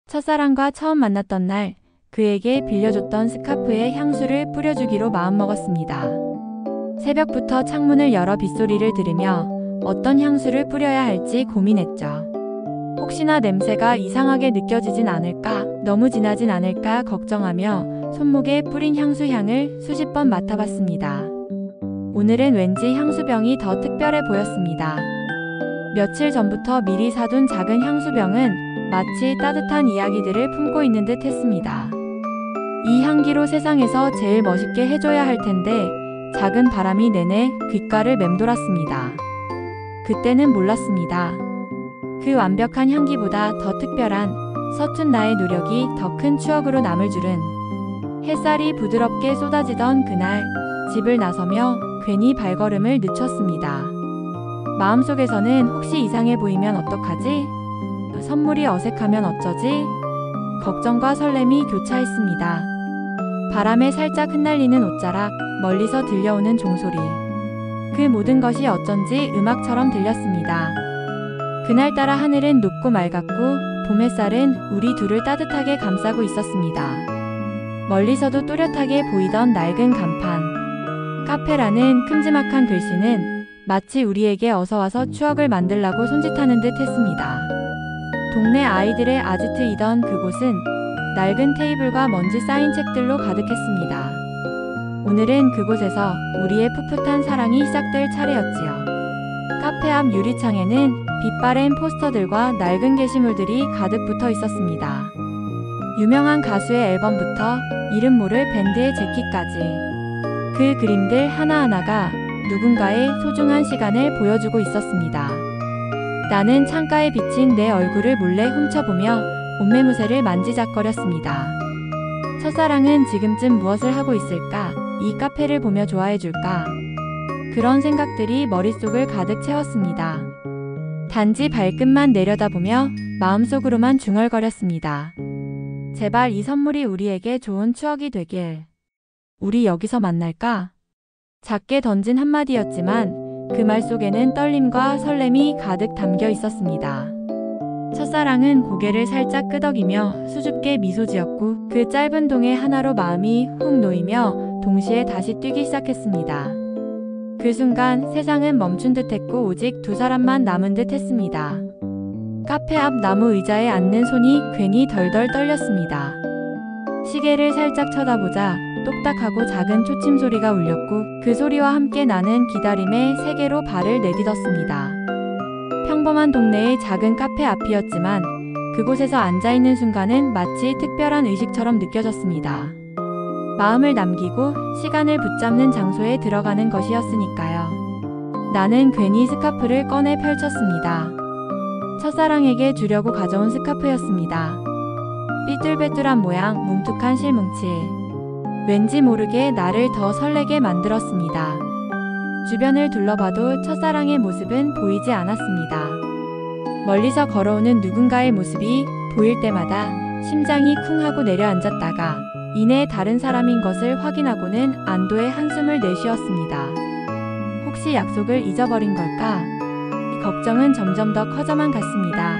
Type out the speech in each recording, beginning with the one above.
첫사랑과 처음 만났던 날 그에게 빌려줬던 스카프에 향수를 뿌려주기로 마음먹었습니다. 새벽부터 창문을 열어 빗소리를 들으며 어떤 향수를 뿌려야 할지 고민했죠. 혹시나 냄새가 이상하게 느껴지진 않을까, 너무 진하진 않을까 걱정하며 손목에 뿌린 향수 향을 수십 번 맡아봤습니다. 오늘은 왠지 향수병이 더 특별해 보였습니다. 며칠 전부터 미리 사둔 작은 향수병은 마치 따뜻한 이야기들을 품고 있는 듯 했습니다. 이 향기로 세상에서 제일 멋있게 해줘야 할 텐데 작은 바람이 내내 귓가를 맴돌았습니다. 그때는 몰랐습니다. 그 완벽한 향기보다 더 특별한 서툰 나의 노력이 더 큰 추억으로 남을 줄은. 햇살이 부드럽게 쏟아지던 그날 집을 나서며 괜히 발걸음을 늦췄습니다. 마음속에서는 혹시 이상해 보이면 어떡하지? 선물이 어색하면 어쩌지? 걱정과 설렘이 교차했습니다. 바람에 살짝 흩날리는 옷자락, 멀리서 들려오는 종소리. 그 모든 것이 어쩐지 음악처럼 들렸습니다. 그날따라 하늘은 높고 맑았고 봄 햇살은 우리 둘을 따뜻하게 감싸고 있었습니다. 멀리서도 또렷하게 보이던 낡은 간판. 카페라는 큼지막한 글씨는 마치 우리에게 어서와서 추억을 만들라고 손짓하는 듯 했습니다. 동네 아이들의 아지트이던 그곳은 낡은 테이블과 먼지 쌓인 책들로 가득했습니다. 오늘은 그곳에서 우리의 풋풋한 사랑이 시작될 차례였지요. 카페 앞 유리창에는 빛바랜 포스터들과 낡은 게시물들이 가득 붙어 있었습니다. 유명한 가수의 앨범부터 이름 모를 밴드의 재킷까지. 그 그림들 하나하나가 누군가의 소중한 시간을 보여주고 있었습니다. 나는 창가에 비친 내 얼굴을 몰래 훔쳐보며 옷매무새를 만지작거렸습니다. 첫사랑은 지금쯤 무엇을 하고 있을까? 이 카페를 보며 좋아해줄까? 그런 생각들이 머릿속을 가득 채웠습니다. 단지 발끝만 내려다보며 마음속으로만 중얼거렸습니다. 제발 이 선물이 우리에게 좋은 추억이 되길. 우리 여기서 만날까? 작게 던진 한마디였지만 그 말 속에는 떨림과 설렘이 가득 담겨 있었습니다. 첫사랑은 고개를 살짝 끄덕이며 수줍게 미소 지었고 그 짧은 동의 하나로 마음이 훅 놓이며 동시에 다시 뛰기 시작했습니다. 그 순간 세상은 멈춘 듯했고 오직 두 사람만 남은 듯 했습니다. 카페 앞 나무 의자에 앉는 손이 괜히 덜덜 떨렸습니다. 시계를 살짝 쳐다보자 똑딱하고 작은 초침 소리가 울렸고 그 소리와 함께 나는 기다림의 세계로 발을 내딛었습니다. 평범한 동네의 작은 카페 앞이었지만 그곳에서 앉아있는 순간은 마치 특별한 의식처럼 느껴졌습니다. 마음을 남기고 시간을 붙잡는 장소에 들어가는 것이었으니까요. 나는 괜히 스카프를 꺼내 펼쳤습니다. 첫사랑에게 주려고 가져온 스카프였습니다. 삐뚤빼뚤한 모양, 뭉툭한 실뭉칠. 왠지 모르게 나를 더 설레게 만들었습니다. 주변을 둘러봐도 첫사랑의 모습은 보이지 않았습니다. 멀리서 걸어오는 누군가의 모습이 보일 때마다 심장이 쿵 하고 내려앉았다가 이내 다른 사람인 것을 확인하고는 안도의 한숨을 내쉬었습니다. 혹시 약속을 잊어버린 걸까? 걱정은 점점 더 커져만 갔습니다.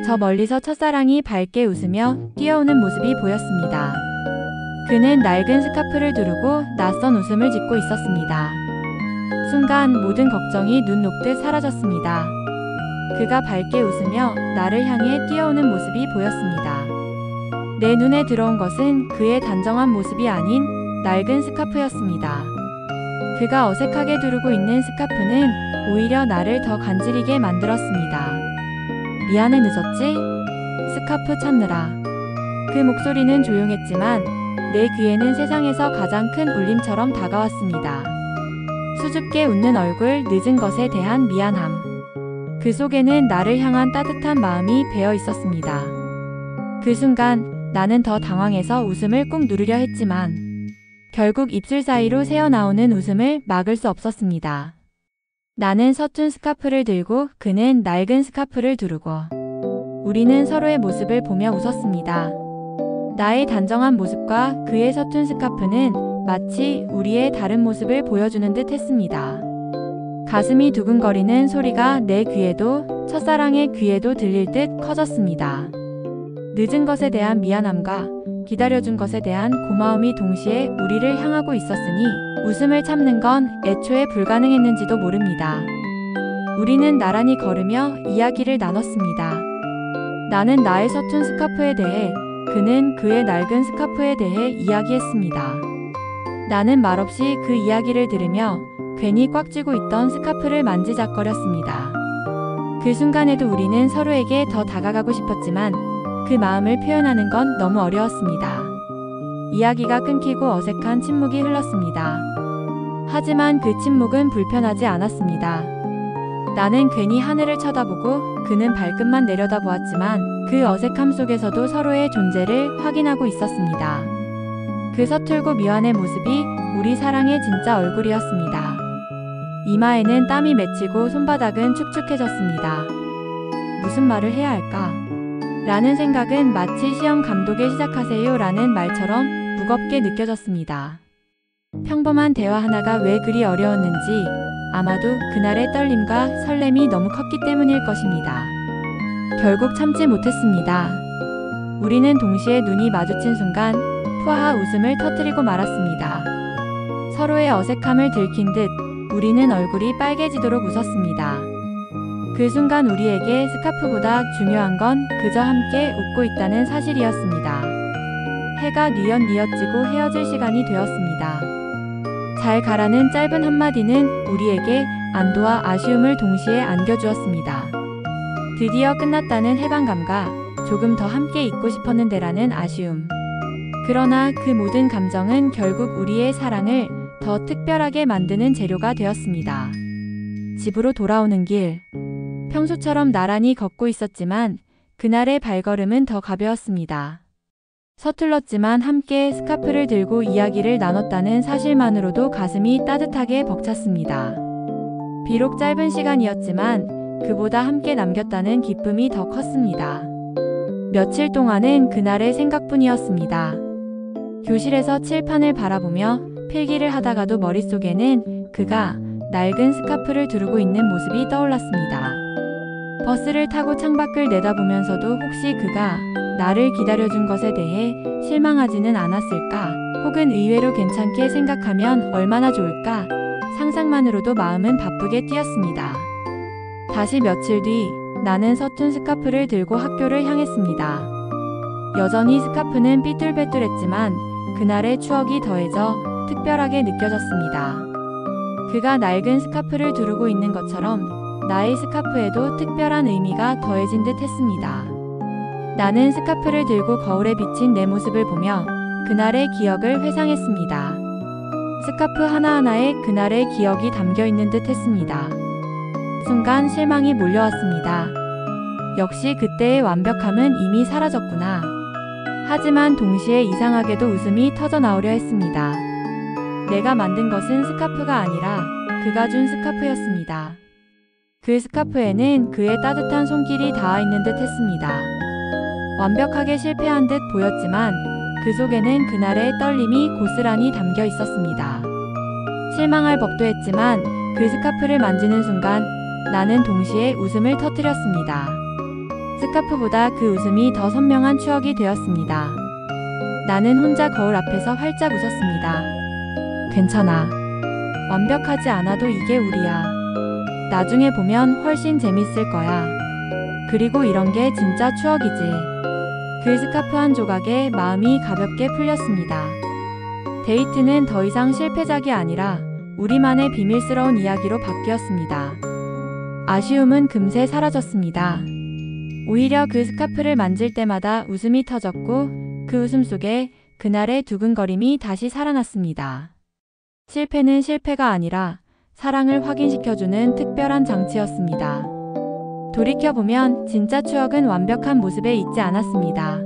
저 멀리서 첫사랑이 밝게 웃으며 뛰어오는 모습이 보였습니다. 그는 낡은 스카프를 두르고 낯선 웃음을 짓고 있었습니다. 순간 모든 걱정이 눈 녹듯 사라졌습니다. 그가 밝게 웃으며 나를 향해 뛰어오는 모습이 보였습니다. 내 눈에 들어온 것은 그의 단정한 모습이 아닌 낡은 스카프였습니다. 그가 어색하게 두르고 있는 스카프는 오히려 나를 더 간지리게 만들었습니다. 미안해 늦었지? 스카프 찾느라. 그 목소리는 조용했지만 내 귀에는 세상에서 가장 큰 울림처럼 다가왔습니다. 수줍게 웃는 얼굴, 늦은 것에 대한 미안함. 그 속에는 나를 향한 따뜻한 마음이 배어 있었습니다. 그 순간 나는 더 당황해서 웃음을 꾹 누르려 했지만 결국 입술 사이로 새어나오는 웃음을 막을 수 없었습니다. 나는 서툰 스카프를 들고 그는 낡은 스카프를 두르고 우리는 서로의 모습을 보며 웃었습니다. 나의 단정한 모습과 그의 서툰 스카프는 마치 우리의 다른 모습을 보여주는 듯 했습니다. 가슴이 두근거리는 소리가 내 귀에도 첫사랑의 귀에도 들릴 듯 커졌습니다. 늦은 것에 대한 미안함과 기다려준 것에 대한 고마움이 동시에 우리를 향하고 있었으니 웃음을 참는 건 애초에 불가능했는지도 모릅니다. 우리는 나란히 걸으며 이야기를 나눴습니다. 나는 나의 서툰 스카프에 대해, 그는 그의 낡은 스카프에 대해 이야기했습니다. 나는 말없이 그 이야기를 들으며 괜히 꽉 쥐고 있던 스카프를 만지작거렸습니다. 그 순간에도 우리는 서로에게 더 다가가고 싶었지만 그 마음을 표현하는 건 너무 어려웠습니다. 이야기가 끊기고 어색한 침묵이 흘렀습니다. 하지만 그 침묵은 불편하지 않았습니다. 나는 괜히 하늘을 쳐다보고 그는 발끝만 내려다보았지만 그 어색함 속에서도 서로의 존재를 확인하고 있었습니다. 그 서툴고 미완의 모습이 우리 사랑의 진짜 얼굴이었습니다. 이마에는 땀이 맺히고 손바닥은 축축해졌습니다. 무슨 말을 해야 할까? 라는 생각은 마치 시험 감독의 시작하세요 라는 말처럼 무겁게 느껴졌습니다. 평범한 대화 하나가 왜 그리 어려웠는지 아마도 그날의 떨림과 설렘이 너무 컸기 때문일 것입니다. 결국 참지 못했습니다. 우리는 동시에 눈이 마주친 순간 푸아하 웃음을 터뜨리고 말았습니다. 서로의 어색함을 들킨 듯 우리는 얼굴이 빨개지도록 웃었습니다. 그 순간 우리에게 스카프보다 중요한 건 그저 함께 웃고 있다는 사실이었습니다. 해가 뉘엿뉘엿 지고 헤어질 시간이 되었습니다. 잘 가라는 짧은 한마디는 우리에게 안도와 아쉬움을 동시에 안겨주었습니다. 드디어 끝났다는 해방감과 조금 더 함께 있고 싶었는데라는 아쉬움. 그러나 그 모든 감정은 결국 우리의 사랑을 더 특별하게 만드는 재료가 되었습니다. 집으로 돌아오는 길. 평소처럼 나란히 걷고 있었지만 그날의 발걸음은 더 가벼웠습니다. 서툴렀지만 함께 스카프를 들고 이야기를 나눴다는 사실만으로도 가슴이 따뜻하게 벅찼습니다. 비록 짧은 시간이었지만 그보다 함께 남겼다는 기쁨이 더 컸습니다. 며칠 동안은 그날의 생각뿐이었습니다. 교실에서 칠판을 바라보며 필기를 하다가도 머릿속에는 그가 낡은 스카프를 두르고 있는 모습이 떠올랐습니다. 버스를 타고 창밖을 내다보면서도 혹시 그가 나를 기다려준 것에 대해 실망하지는 않았을까? 혹은 의외로 괜찮게 생각하면 얼마나 좋을까? 상상만으로도 마음은 바쁘게 뛰었습니다. 다시 며칠 뒤 나는 서툰 스카프를 들고 학교를 향했습니다. 여전히 스카프는 삐뚤빼뚤했지만 그날의 추억이 더해져 특별하게 느껴졌습니다. 그가 낡은 스카프를 두르고 있는 것처럼 나의 스카프에도 특별한 의미가 더해진 듯 했습니다. 나는 스카프를 들고 거울에 비친 내 모습을 보며 그날의 기억을 회상했습니다. 스카프 하나하나에 그날의 기억이 담겨 있는 듯 했습니다. 순간 실망이 몰려왔습니다. 역시 그때의 완벽함은 이미 사라졌구나. 하지만 동시에 이상하게도 웃음이 터져 나오려 했습니다. 내가 만든 것은 스카프가 아니라 그가 준 스카프였습니다. 그 스카프에는 그의 따뜻한 손길이 닿아 있는 듯 했습니다. 완벽하게 실패한 듯 보였지만 그 속에는 그날의 떨림이 고스란히 담겨 있었습니다. 실망할 법도 했지만 그 스카프를 만지는 순간 나는 동시에 웃음을 터뜨렸습니다. 스카프보다 그 웃음이 더 선명한 추억이 되었습니다. 나는 혼자 거울 앞에서 활짝 웃었습니다. 괜찮아. 완벽하지 않아도 이게 우리야. 나중에 보면 훨씬 재밌을 거야. 그리고 이런 게 진짜 추억이지. 그 스카프 한 조각에 마음이 가볍게 풀렸습니다. 데이트는 더 이상 실패작이 아니라 우리만의 비밀스러운 이야기로 바뀌었습니다. 아쉬움은 금세 사라졌습니다. 오히려 그 스카프를 만질 때마다 웃음이 터졌고 그 웃음 속에 그날의 두근거림이 다시 살아났습니다. 실패는 실패가 아니라 사랑을 확인시켜주는 특별한 장치였습니다. 돌이켜보면 진짜 추억은 완벽한 모습에 있지 않았습니다.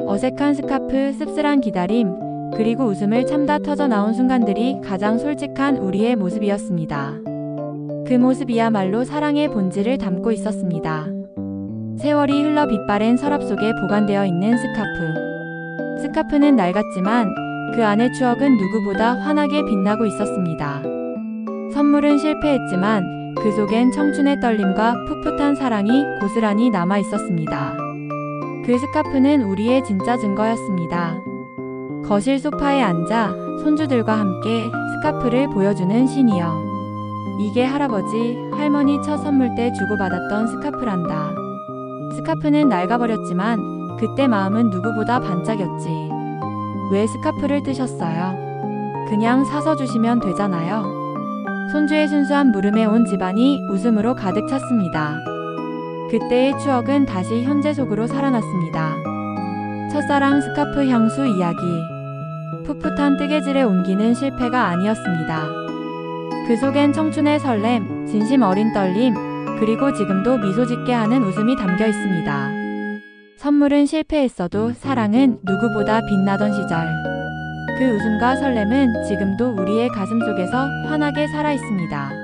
어색한 스카프, 씁쓸한 기다림, 그리고 웃음을 참다 터져 나온 순간들이 가장 솔직한 우리의 모습이었습니다. 그 모습이야말로 사랑의 본질을 담고 있었습니다. 세월이 흘러 빛바랜 서랍 속에 보관되어 있는 스카프. 스카프는 낡았지만 그 안의 추억은 누구보다 환하게 빛나고 있었습니다. 선물은 실패했지만 그 속엔 청춘의 떨림과 풋풋한 사랑이 고스란히 남아 있었습니다. 그 스카프는 우리의 진짜 증거였습니다. 거실 소파에 앉아 손주들과 함께 스카프를 보여주는 시니어. 이게 할아버지, 할머니 첫 선물 때 주고받았던 스카프란다. 스카프는 낡아버렸지만 그때 마음은 누구보다 반짝였지. 왜 스카프를 뜨셨어요? 그냥 사서 주시면 되잖아요. 손주의 순수한 물음에 온 집안이 웃음으로 가득 찼습니다. 그때의 추억은 다시 현재 속으로 살아났습니다. 첫사랑 스카프 향수 이야기. 풋풋한 뜨개질의 온기는 실패가 아니었습니다. 그 속엔 청춘의 설렘, 진심 어린 떨림, 그리고 지금도 미소 짓게 하는 웃음이 담겨 있습니다. 선물은 실패했어도 사랑은 누구보다 빛나던 시절. 그 웃음과 설렘은 지금도 우리의 가슴 속에서 환하게 살아 있습니다.